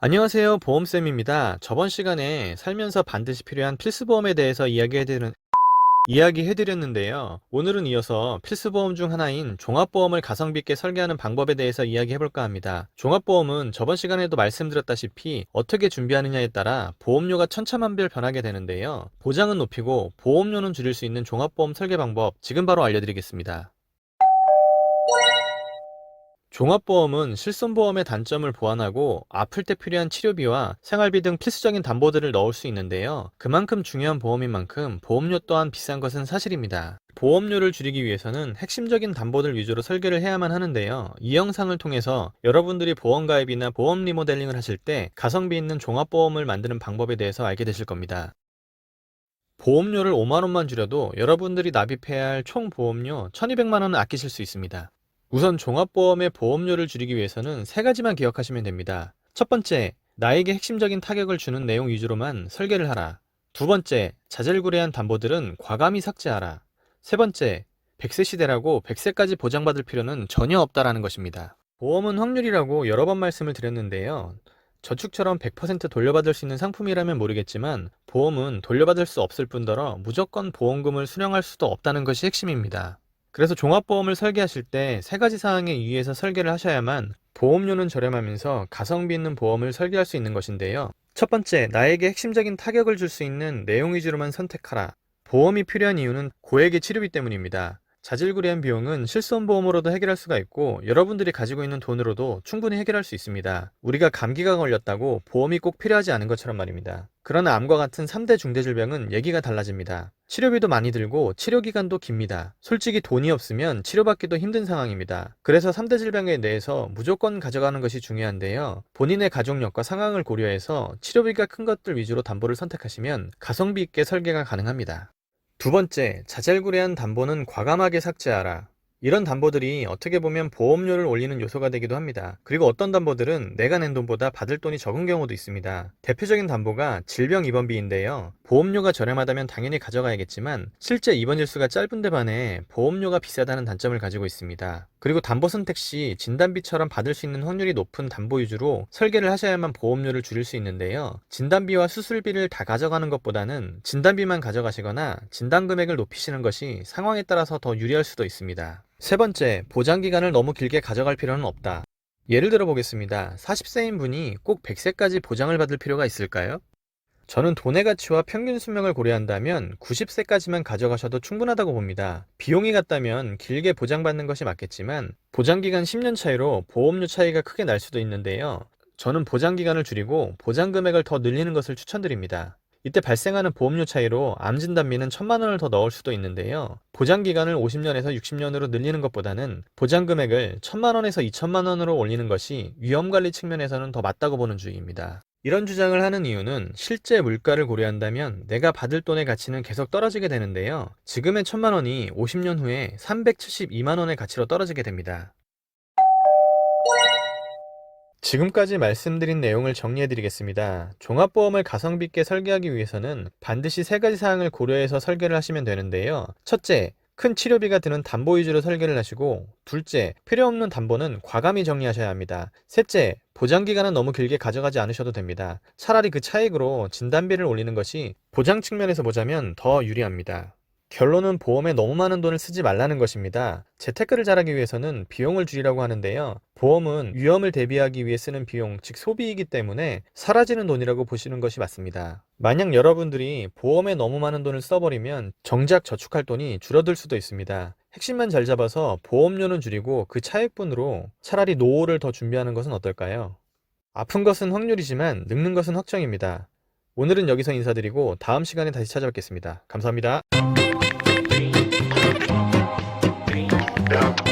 안녕하세요. 보험쌤입니다. 저번 시간에 살면서 반드시 필요한 필수보험에 대해서 이야기해드렸는데요. 오늘은 이어서 필수보험 중 하나인 종합보험을 가성비 있게 설계하는 방법에 대해서 이야기해볼까 합니다. 종합보험은 저번 시간에도 말씀드렸다시피 어떻게 준비하느냐에 따라 보험료가 천차만별 변하게 되는데요. 보장은 높이고 보험료는 줄일 수 있는 종합보험 설계 방법 지금 바로 알려드리겠습니다. 종합보험은 실손보험의 단점을 보완하고 아플 때 필요한 치료비와 생활비 등 필수적인 담보들을 넣을 수 있는데요. 그만큼 중요한 보험인 만큼 보험료 또한 비싼 것은 사실입니다. 보험료를 줄이기 위해서는 핵심적인 담보들 위주로 설계를 해야만 하는데요. 이 영상을 통해서 여러분들이 보험가입이나 보험 리모델링을 하실 때 가성비 있는 종합보험을 만드는 방법에 대해서 알게 되실 겁니다. 보험료를 5만원만 줄여도 여러분들이 납입해야 할 총 보험료 1200만원을 아끼실 수 있습니다. 우선 종합보험의 보험료를 줄이기 위해서는 세 가지만 기억하시면 됩니다. 첫 번째, 나에게 핵심적인 타격을 주는 내용 위주로만 설계를 하라. 두 번째, 자질구레한 담보들은 과감히 삭제하라. 세 번째, 100세 시대라고 100세까지 보장받을 필요는 전혀 없다라는 것입니다. 보험은 확률이라고 여러 번 말씀을 드렸는데요. 저축처럼 100% 돌려받을 수 있는 상품이라면 모르겠지만 보험은 돌려받을 수 없을 뿐더러 무조건 보험금을 수령할 수도 없다는 것이 핵심입니다. 그래서 종합보험을 설계하실 때 세 가지 사항에 유의해서 설계를 하셔야만 보험료는 저렴하면서 가성비 있는 보험을 설계할 수 있는 것인데요. 첫 번째, 나에게 핵심적인 타격을 줄 수 있는 내용 위주로만 선택하라. 보험이 필요한 이유는 고액의 치료비 때문입니다. 자질구레한 비용은 실손보험으로도 해결할 수가 있고 여러분들이 가지고 있는 돈으로도 충분히 해결할 수 있습니다. 우리가 감기가 걸렸다고 보험이 꼭 필요하지 않은 것처럼 말입니다. 그러나 암과 같은 3대 중대질병은 얘기가 달라집니다. 치료비도 많이 들고 치료기간도 깁니다. 솔직히 돈이 없으면 치료받기도 힘든 상황입니다. 그래서 3대 질병에 대해서 무조건 가져가는 것이 중요한데요. 본인의 가족력과 상황을 고려해서 치료비가 큰 것들 위주로 담보를 선택하시면 가성비 있게 설계가 가능합니다. 두 번째, 자잘구레한 담보는 과감하게 삭제하라. 이런 담보들이 어떻게 보면 보험료를 올리는 요소가 되기도 합니다. 그리고 어떤 담보들은 내가 낸 돈보다 받을 돈이 적은 경우도 있습니다. 대표적인 담보가 질병 입원비인데요. 보험료가 저렴하다면 당연히 가져가야겠지만 실제 입원 일수가 짧은데 반해 보험료가 비싸다는 단점을 가지고 있습니다. 그리고 담보 선택 시 진단비처럼 받을 수 있는 확률이 높은 담보 위주로 설계를 하셔야만 보험료를 줄일 수 있는데요. 진단비와 수술비를 다 가져가는 것보다는 진단비만 가져가시거나 진단 금액을 높이시는 것이 상황에 따라서 더 유리할 수도 있습니다. 세 번째, 보장기간을 너무 길게 가져갈 필요는 없다. 예를 들어 보겠습니다. 40세인 분이 꼭 100세까지 보장을 받을 필요가 있을까요? 저는 돈의 가치와 평균 수명을 고려한다면 90세까지만 가져가셔도 충분하다고 봅니다. 비용이 같다면 길게 보장받는 것이 맞겠지만 보장기간 10년 차이로 보험료 차이가 크게 날 수도 있는데요. 저는 보장기간을 줄이고 보장금액을 더 늘리는 것을 추천드립니다. 이때 발생하는 보험료 차이로 암진단비는 1000만원을 더 넣을 수도 있는데요. 보장기간을 50년에서 60년으로 늘리는 것보다는 보장금액을 1000만원에서 2000만원으로 올리는 것이 위험관리 측면에서는 더 맞다고 보는 주의입니다. 이런 주장을 하는 이유는 실제 물가를 고려한다면 내가 받을 돈의 가치는 계속 떨어지게 되는데요. 지금의 1000만원이 50년 후에 372만원의 가치로 떨어지게 됩니다. 지금까지 말씀드린 내용을 정리해드리겠습니다. 종합보험을 가성비 있게 설계하기 위해서는 반드시 세 가지 사항을 고려해서 설계를 하시면 되는데요. 첫째, 큰 치료비가 드는 담보 위주로 설계를 하시고, 둘째, 필요없는 담보는 과감히 정리하셔야 합니다. 셋째, 보장기간은 너무 길게 가져가지 않으셔도 됩니다. 차라리 그 차익으로 진단비를 올리는 것이 보장 측면에서 보자면 더 유리합니다. 결론은 보험에 너무 많은 돈을 쓰지 말라는 것입니다. 재테크를 잘하기 위해서는 비용을 줄이라고 하는데요. 보험은 위험을 대비하기 위해 쓰는 비용, 즉 소비이기 때문에 사라지는 돈이라고 보시는 것이 맞습니다. 만약 여러분들이 보험에 너무 많은 돈을 써버리면 정작 저축할 돈이 줄어들 수도 있습니다. 핵심만 잘 잡아서 보험료는 줄이고 그 차액분으로 차라리 노후를 더 준비하는 것은 어떨까요? 아픈 것은 확률이지만 늙는 것은 확정입니다. 오늘은 여기서 인사드리고 다음 시간에 다시 찾아뵙겠습니다. 감사합니다. Yeah.